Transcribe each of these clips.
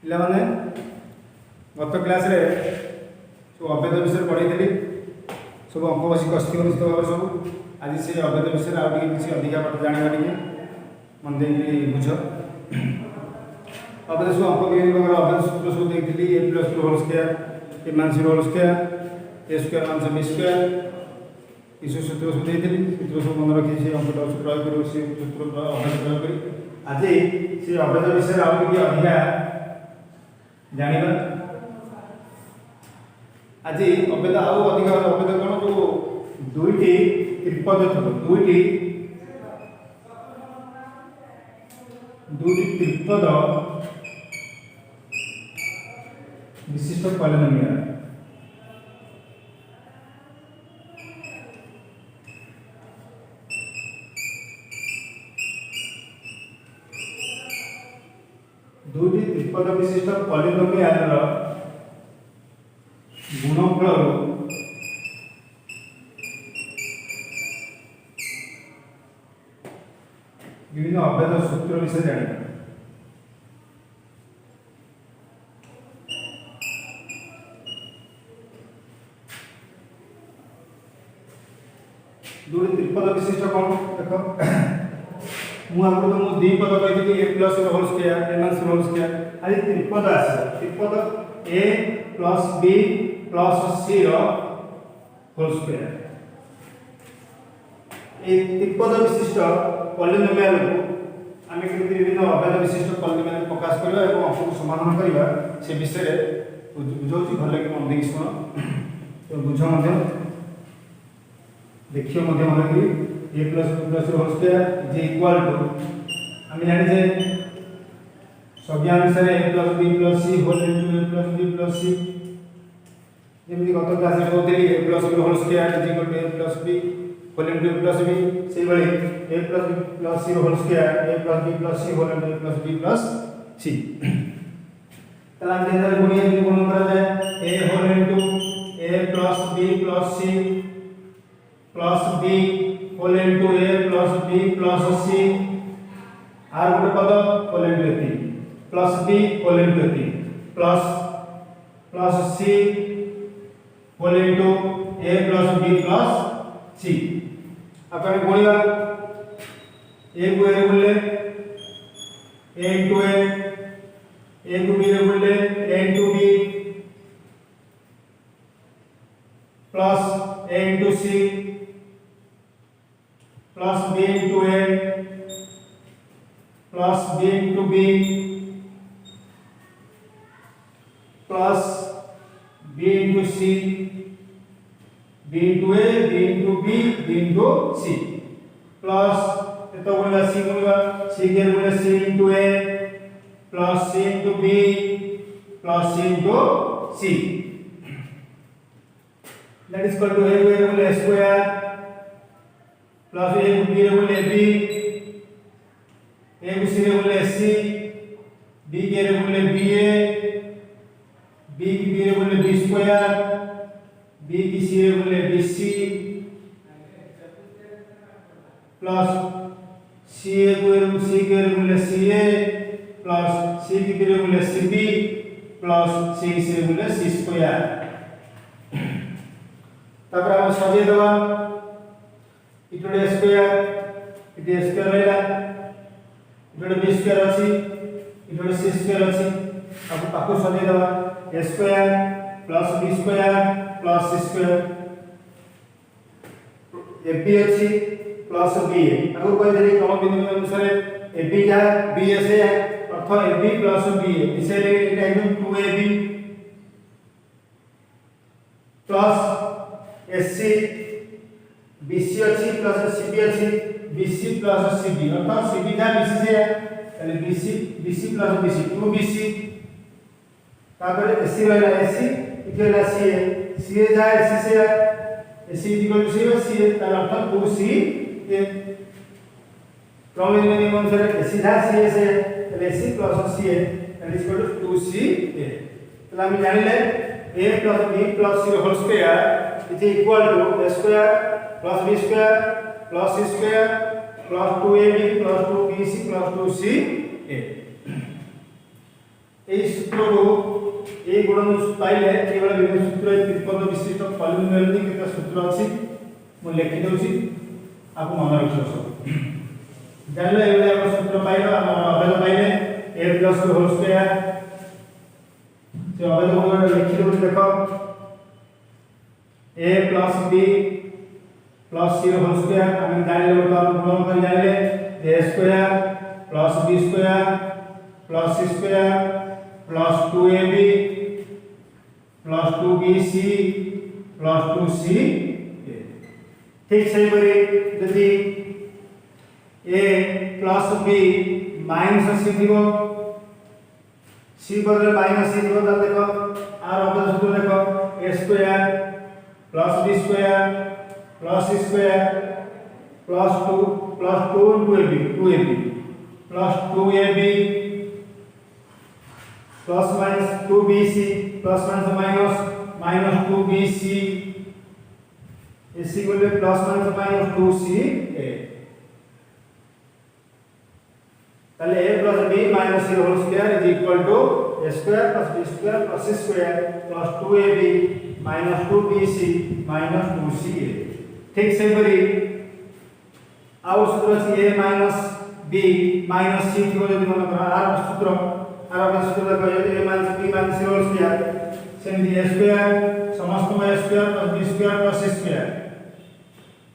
ପିଲାମାନେ ଗତ କ୍ଲାସ୍ରେ ସବୁ ଅଭେଦ ବିଷୟରେ ପଢ଼ାଇଥିଲି। ସବୁ ଅଙ୍କ ବସି କଷିତ ନିଶ୍ଚିତ ଭାବରେ ସବୁ ଆଜି ସେ ଅଭେଦ ବିଷୟରେ ଆଉ ଟିକେ କିଛି ଅଧିକା ପାଠ ଜାଣିବା, ଟିକେ ମନ ଦେଇକି ବୁଝ। ଅଭେଦ ସବୁ ଅଙ୍କ ବିଭିନ୍ନ ପ୍ରକାର ଅଭେଦ ସୂତ୍ର ସବୁ ଦେଇଥିଲି। ଏ ପ୍ଲସ୍ ଟୁ ହୋଲ୍ ସ୍କୋୟାର, ଏ ମାଇନସ୍ ହୋଲ୍ ସ୍କୋୟାର, ଏ ସ୍କୋୟାର ମାଇନସ୍ ବି ସ୍କୋୟାର, ଏସବୁ ସୂତ୍ର ସବୁ ଦେଇଥିଲି। ସୂତ୍ର ସବୁ ମନେ ରଖି ସେ ଅଙ୍କଟା ପ୍ରୟୋଗ କରିବ, ସେ ସୂତ୍ର ଅଭେଦ ପ୍ରୟୋଗ କରି ଆଜି ସେ ଅଭେଦ ବିଷୟରେ ଆଉ ଟିକେ ଅଧିକା ଜାଣିବା। ଆଜି ଅଭେଦ ଆଉ ଅଧିକ ଅଭେଦ କ'ଣ, ଯେଉଁ ଦୁଇଟି ତ୍ରିପଦ ଥିବ, ଦୁଇଟି ତ୍ରିପଦ विशिष्ट पॉलिनोमियल, दुईटी त्रिपद विशिष्ट पॉलिनोमियल गुणफल विभिन्न अभेद सूत्र विषय जाना। दुई त्रिपद विशिष्ट कौन देख, मुझे तो मुझे द्विपद कही ए प्लस होल स्क्वायर, ए माइनस होल स्क्वायर। आज त्रिपद आस त्रिपद ए plus B plus C whole square. ए त्रिपद विशिष्ट पॉलिनोमियल को आम के विभिन्न अभेद विशिष्ट पॉलिनोमियल प्रकाश करवा और अंक को समाधान करवा से विषय बुझाऊँ। भल कि मन देखिए शुण, तो बुझ देखिए मन लगे। A plus B plus whole square is equal to आम जाने संज्ञा अनुसार A plus B plus C whole into A plus B plus C. जमी गत क्लास में कहते A plus B whole square is equal to A plus B whole into A plus B. से भाई A plus B plus C whole square A plus B plus C whole into A plus B plus सी। तला हम general गुणिया की गुण करा जाए A whole into A plus B plus C plus B whole into A plus B plus C. आर गोटे पद whole into A plus B whole into A plus plus C whole into A plus B plus C. अपन गुणिया A को A बोले A into ए को B रे बोले A into B plus A into C plus B into A plus B into B plus B into C B into A B into B B into C plus तो बोलेगा C बोलेगा C के बोले C into A plus C into B plus C into C. That is equal to A बोले square plus ए को B रे बोले B ए को सी रे बोले सी बी के रे बोले बी ए बी की बी रे बोले बी स्क्वायर बी की सी रे बोले बी सी प्लस सी ए को सी के रे बोले सी ए प्लस सी की बी रे बोले सी बी प्लस सी की सी रे बोले सी स्क्वायर। तापर हम सजे दवा इटोडे स्क्वायर इटे स्क्वायर रहला इटोडे बी स्क्वायर अछि इटोडे सी स्क्वायर अछि। अब ताको सजे दवा A square plus B square plus C square A B अछि प्लस बी ए। आगु कहि देली क्रम बिंदु अनुसार ए बी जा बी ए से अर्थ ए बी प्लस बी ए इसेले एटा एकदम 2ab प्लस एससी बीसी अच्छी प्लस सीबी अच्छी बीसी प्लस सीबी अर्थात सीबी जा बीसी से यानी बीसी प्लस बीसी 2bc। तापर एसी रहला एसी इक्वल सी जा एसी से एसी इक्वल टू सी तार अर्थात 2c ए क्रम नियम अनुसार एसी जा सी से a c plus c that is equal to 2c a. तो हम जानिले a plus b plus c whole square is equal to a square plus b square plus c square plus 2ab plus 2bc plus 2ca। এই সূত্রକୁ এই গুণ পাইলে এবারে বিভিন্ন সূত্র ত্রিপদ বিশিষ্ট পলিনোমিয়াল নি কেতে সূত্র আছে ମୁଁ লেখি দেউছি আপু মনে রাখিও সব জানলে এবারে আমরা সূত্র পাইলো আমরা অবেদ পাইলে a plus b whole square যে অবেদ গুলো লিখি দেউছি দেখো a plus b plus c whole square আমি জানলে ওটা গুণ করে জানলে a square plus b square plus c square plus 2ab plus 2bc plus 2c ठीक सही बरे यदि a plus b minus c दिबो c बदले minus c दिबो त देखो आर अबे सूत्र देखो a square plus b square plus c square plus 2 into ab 2ab plus 2ab plus minus 2bc plus minus minus 2bc is equal to plus minus 2ca তাহলে a plus b minus c whole square is equal to a square plus b square plus c square plus 2ab minus 2bc minus 2ca ठीक से बरी आउ सूत्र अछि a minus b minus c थी जदि मन कर आर सूत्र देखो यदि a minus b minus c whole square semi a square समस्त में a square plus b square plus c square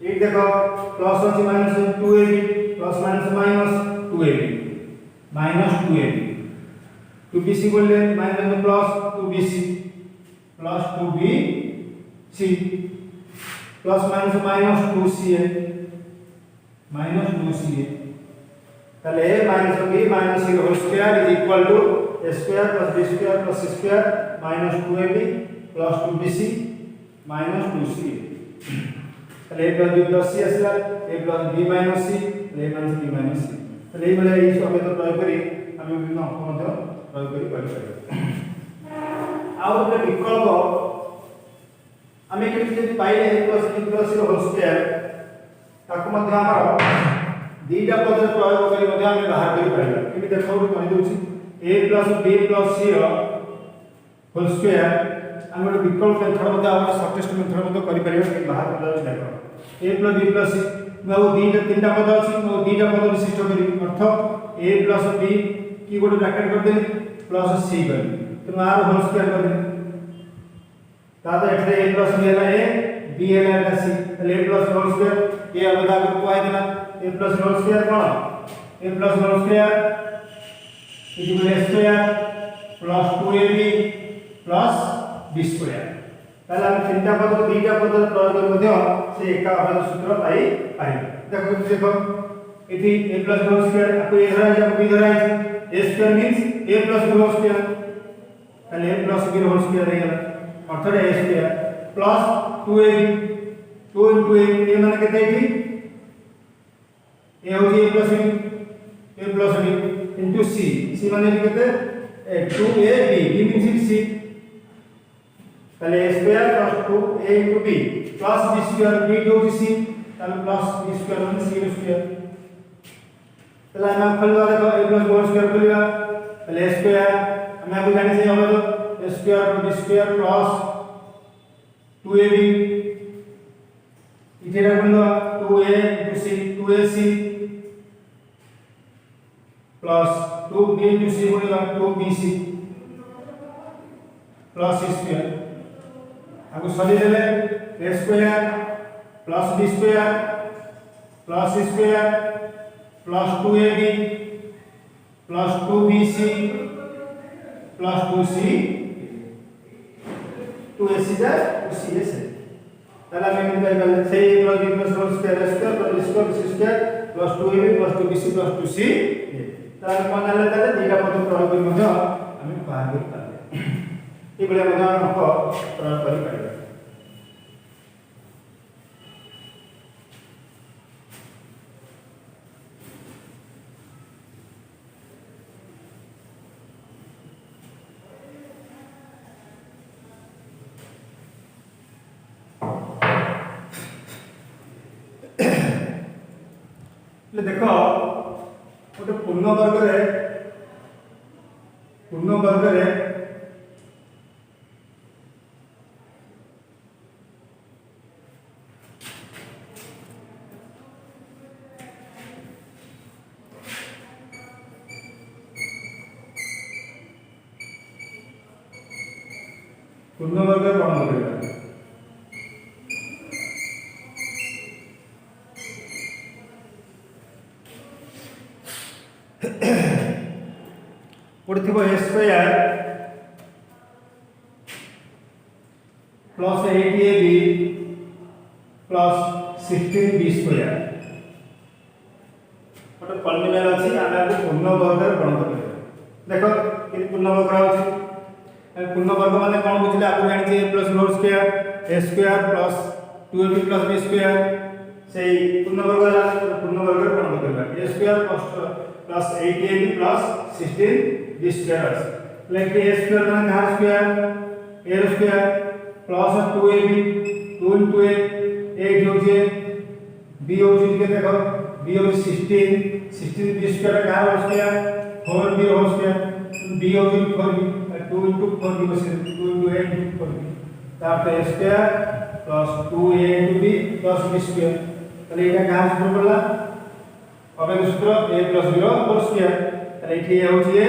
ये देखो प्लस अछि minus 2ab plus minus minus 2ab minus 2ab 2bc बोलले minus plus 2bc plus 2bc plus minus minus 2ca minus 2ca তাহলে a minus b minus c whole square is equal to a square plus b square plus c square minus 2ab plus 2bc minus 2ca তাহলে a plus b plus c আসলা a plus b minus c a minus b minus c তাহলে এই বলে এই সবে তো প্রয়োগ করি আমি বিভিন্ন অঙ্ক মধ্যে প্রয়োগ করি পারি আর একটা বিকল্প আমি কেমতি যদি পাইলে a plus b plus c whole square তাকু মধ্যে আমার দুইটা পদের প্রয়োগ করি মধ্যে আমি বাহার করি পাইলা কেমতি দেখো কই দউছি a plus b plus c whole square আমি ଗୋଟେ ବିକଳ୍ପ ମେଥଡ ମଧ୍ୟ ଆମର ସର୍ଟେଷ୍ଟ ମେଥଡ ମଧ୍ୟ କରିପାରିବା କି ବାହାର କରିଦେଉଛି ଦେଖ a plus b plus c ମୁଁ ତିନିଟା ପଦ ଅଛି ମୁଁ ଦୁଇଟା ପଦ ବିଶିଷ୍ଟ କରି ଅର୍ଥ a plus b କି ଗୋଟେ ବ୍ରାକେଟ କରିଦେଲି ପ୍ଲସ c କରି ତେଣୁ r ହୋଲ ସ୍କୟାର କରିଦେଲି ତାପରେ ଏଠାରେ a plus b ହେଲା a b ହେଲା এটা c ତାହେଲେ a plus whole square a ଅଲଗା କରି କୁହାଇ ଦେଲା a plus ହୋଲ ସ୍କୟାର କ'ଣ a plus whole square equal a square plus 2ab plus b square তাহলে আমি তিনটা পদ দুইটা পদ প্রয়োগ করে মধ্যে সে একা অবেদ সূত্র পাই পাই দেখো এটি a plus b whole square আপনি এ ধরা যায় b ধরা যায় a square means a plus b whole square তাহলে a plus b whole square হয়ে গেল অর্থাৎ a square plus 2ab 2 into a মানে কত এটি a হচ্ছে a plus b into c c মানে কত 2ab b means c তাহলে a square plus 2a into b plus b square b হচ্ছে c তাহলে প্লাস b স্কয়ার মানে c স্কয়ার তাহলে আমরা খুলবা দেখো a প্লাস b স্কয়ার খুলবা তাহলে a স্কয়ার আমরা আগে জানি যে হবে a square b square plus 2ab ইটা খুলবা 2a into c 2ac plus 2b into c होगा 2bc प्लस c स्क्वायर आगु सदी देले a square plus b square plus c square plus 2ab plus 2bc plus 2c 2ac जा 2cs তাহলে আমি কিন্তু পাইলে সেই plus b plus whole square square plus square c square plus 2ab plus 2bc plus 2c তাহলে কোন জানলে তাহলে দুইটা পদ প্রয়োগ করে মধ্যে আমি বাহার করি পারবে এই বলে মধ্যে আমরা অঙ্ক প্রয়োগ করি পারবে দেখো ଗୋଟେ ପୂର୍ଣ୍ଣ ବର୍ଗରେ वर्ग रे पूर्ण वर्ग गणना करिबा पड़थिबो a square plus 8ab plus 16b square गोटे पॉलिनोमियल अछि आमे पूर्ण वर्ग गणना करिबा देखो कि पूर्ण वर्ग अछि पूर्ण वर्ग माने कोन बुझले आपन जानि जे a plus b whole square a square plus 2ab plus b square सेही पूर्ण वर्ग गणना करिबा a square plus 8ab plus 16b square like a square माने कहाँ square a square plus 2ab 2 into a 8 हो जे b हो जे के देखो b हो 16b स्क्वायर कहाँ हो स्क्वायर 4b हो स्क्वायर b हो 4b 2 into 4b हो 2 into 8 into 4b तापर a square plus 2a into b plus b square तले एटा कहाँ सूत्र पड़ला अबे सूत्र a प्लस b रो होल स्क्वायर तले एठी हो जे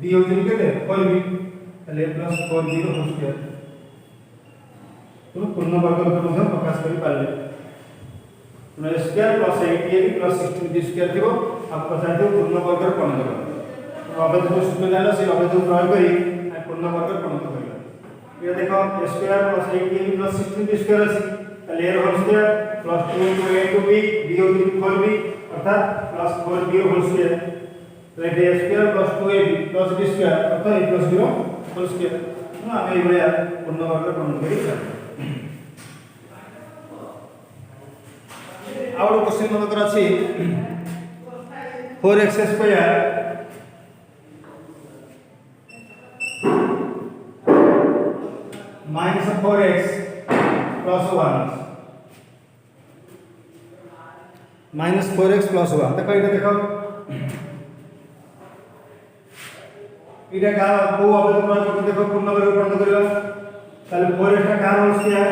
b हो जे केते 4b तले a प्लस 4b रो होल स्क्वायर तो पूर्ण वर्ग रूप में प्रकाश करि पाले तो a square plus 8ab plus 16b square थिबो आप पछाइ दो पूर्ण वर्ग कोन देबो तो अबे जो सूत्र जानला से अबे जो प्रयोग करी पूर्ण वर्ग कोन करिला ये देखो a square plus 8ab plus 16b square अछि तले a whole square plus 2 into 8ab b हो 4b अर्थात प्लस 4b होल स्क्वायर तो a square plus 2ab plus b square अर्थात a plus b whole square तो हम ए भलिया पूर्ण वर्ग कोन करिला आउट क्वेश्चन नंबर अछि 4x square minus 4x plus 1 minus 4x plus 1 देखो इटा देखो इटा का को अबे तो देखो पूर्ण वर्ग गणना करियो ताले 4x का का whole square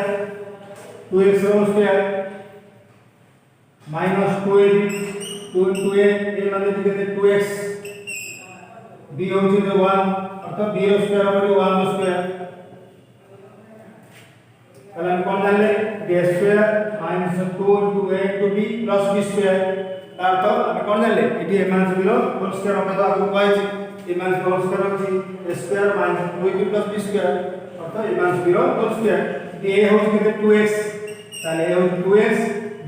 2x whole square minus 2ab 2 into a माने कितने 2x b हो जे 1 अर्थात b स्क्वायर over 1 स्क्वायर कल हम कौन जान ले d square minus 2 into a into b plus b square तार तो हम कौन जान ले इटी a minus b रो होल स्क्वायर हम तो आगु पाइ छी a minus b whole square होची a square minus 2ab plus b square अर्थात a minus b रो होल स्क्वायर d a हो जे 2x ताले a हो 2x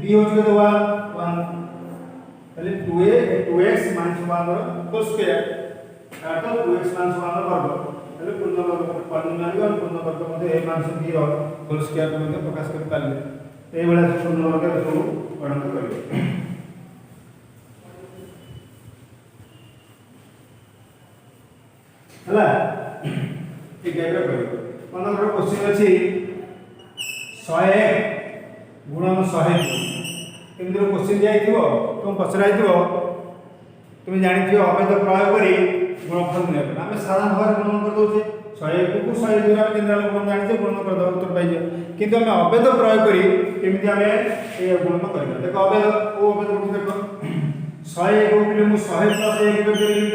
b हो जे 1 ताले 2x minus 1 रो होल स्क्वायर अर्थात 2x minus 1 रो वर्ग ताले पूर्ण वर्ग पॉलिनोमियल और पूर्ण वर्ग मध्ये a minus b रो होल स्क्वायर को मध्ये प्रकाश कर पाले ए बडा पूर्ण वर्ग रो गणना करियो हला ठीक है करियो मनकर क्वेश्चन अछि 101 गुणन 100 केमि रो क्वेश्चन जाइथिबो तुम पछराइथिबो तुम जानिथिबो अबे तो प्रयोग करी गुणफल ने हमें साधारण भाव गुणन कर दोछे 101 को 100 द्वारा केंद्राल गुणन जानिछे गुणन कर दो उत्तर पाइ जाय किंतु हमें अभेद प्रयोग करी केमिति हमें ए गुणन करबा देखो अभेद ओ अभेद गुण देखो 101 को पहिले मु 100 प्लस 1 कर देली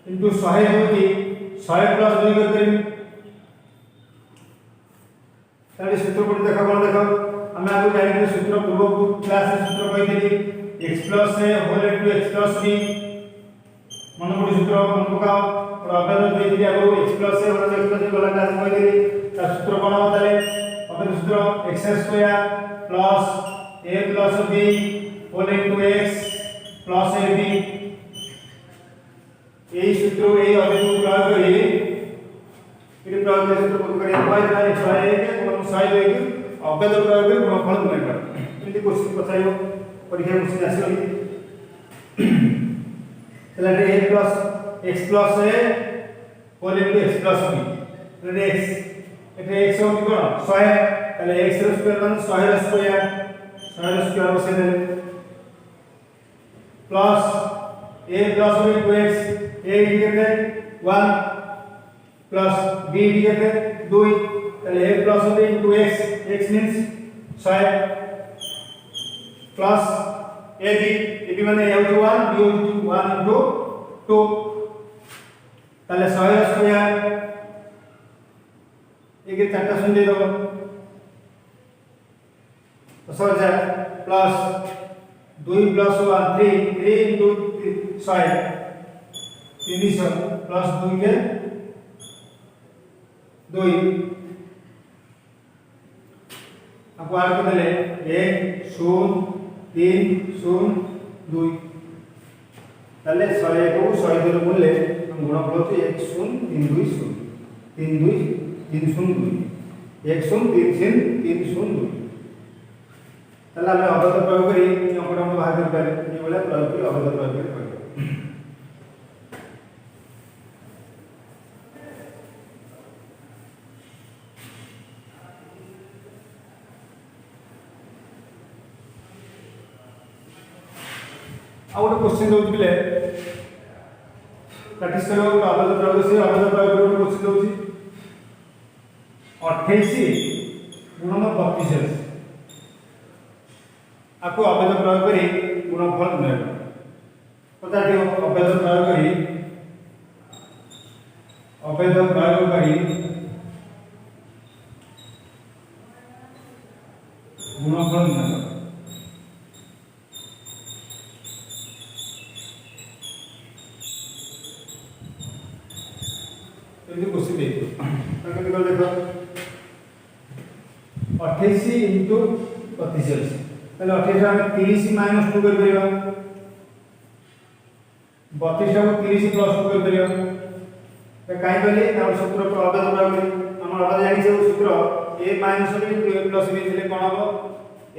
इनटू 100 होती 100 प्लस 2 कर देली ताले सूत्र को देखो कोन देखो हमें आगु जानि सूत्र पूर्व क्लास में सूत्र कहि देली x plus a whole into x plus b मन पड़ी सूत्र मन पकाओ और अभेद दे दिया आगु x plus a whole x plus b वाला क्लास कहि देली ता सूत्र कोन बताले अभेद सूत्र x square plus a plus b whole into x plus ab এই सूत्र এই अभेद को प्रयोग करी इति प्रयोग के सूत्र को करी पाई जाय 101 के गुणन 100 के अभेद प्रयोग करी गुणफल गुणा इति क्वेश्चन पछाइयो परीक्षा क्वेश्चन आसी तले a plus x plus a whole into x plus b तले x एटे x हो कोन 100 तले x रो स्क्वायर मान 100 रो स्क्वायर बसे देले plus a plus b 2x a केते 1 plus b केते 2 তাহলে a plus b into x x means 100 plus ab ab মানে a হচ্ছে 1 b হচ্ছে 1 into 2 তাহলে 100 স্কয়ার একে চারটা শূন্য দিয়ে দাও 10000 প্লাস 2 প্লাস 1 3 3 into 6 300 প্লাস 2 কে 2 आपको आर को देले 1 0 3 0 2 তাহলে 100 को 100 দিয়ে বললে গুণফল হচ্ছে 1 0 3 2 0 3 2 3 0 2 1 0 3 3 0 2 তাহলে আমি অবদান প্রয়োগ করি এই অঙ্কটা আমরা বাহার করতে পারি এই বলে প্রয়োগ করি অবদান প্রয়োগ করি ଆଉ ଗୋଟେ क्वेश्चन ଦଉଛି ପିଲେ ପ୍ରାକ୍ଟିସ କରିବାକୁ ଗୋଟେ ଅବଦାନ ପ୍ରୟୋଗ ସେ ଅବଦାନ ପ୍ରୟୋଗ ଗୋଟେ क्वेश्चन ଦଉଛି 28 ଗୁଣନ 32 आपको अवैध प्रयोग करी गुणफल मिलेगा पता दियो अवैध प्रयोग करी गुणफल मिलेगा तो ये क्वेश्चन देखो देखो 28 into 32 তাহলে 28 টা আমি 30 মাইনাস 2 করে পারিবা 32 টাକୁ 30 প্লাস 2 করে পারিবা তো কাই বলি তার সূত্র অবদান প্রয়োগ করি আমরা অবদান জানিছে সূত্র a minus b into a plus b দিলে কোন হবে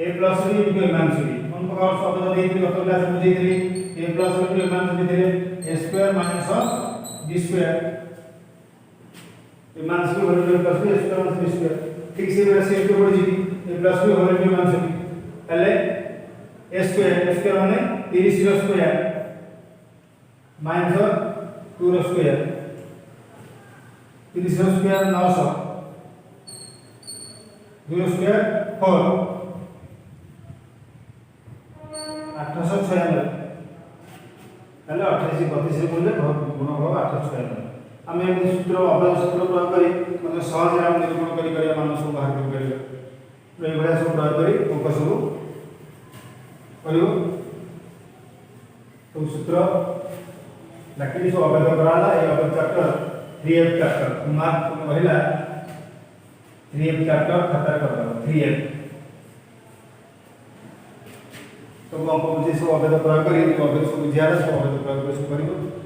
a plus b into a minus b কোন প্রকার অবদান দেইলি গত ক্লাসে বুঝাই দিলি a plus b into a minus b দিলে a square minus b square a minus b whole plus b square minus b square ঠিক সেই ভাবে সেটা পড়ে যাবি a plus b whole minus b তাহলে a স্কয়ার মানে 30 র স্কয়ার মাইনাস 2 র স্কয়ার 30 র স্কয়ার 900 2 র স্কয়ার 4 896 তাহলে 28 32 বললে গুণ হবে 896 আমি এই সূত্র অবদান সূত্র প্রয়োগ করি মানে সহজে আমরা নিরূপণ করি করি মানুষ বাহার করে পারিবা এই ভଳିଆ ସବୁ ପ୍ରୟୋଗ କରି ଅଙ୍କ ସବୁ କରିବ तो सूत्र लकड़ी से अवैध कराला ये अवैध चैप्टर 3F चैप्टर मार्क महिला 3F चैप्टर खतर कर 3F तो हम को जे सब अवैध प्रयोग करी तो अवैध सब जियादा सब अवैध प्रयोग करिबो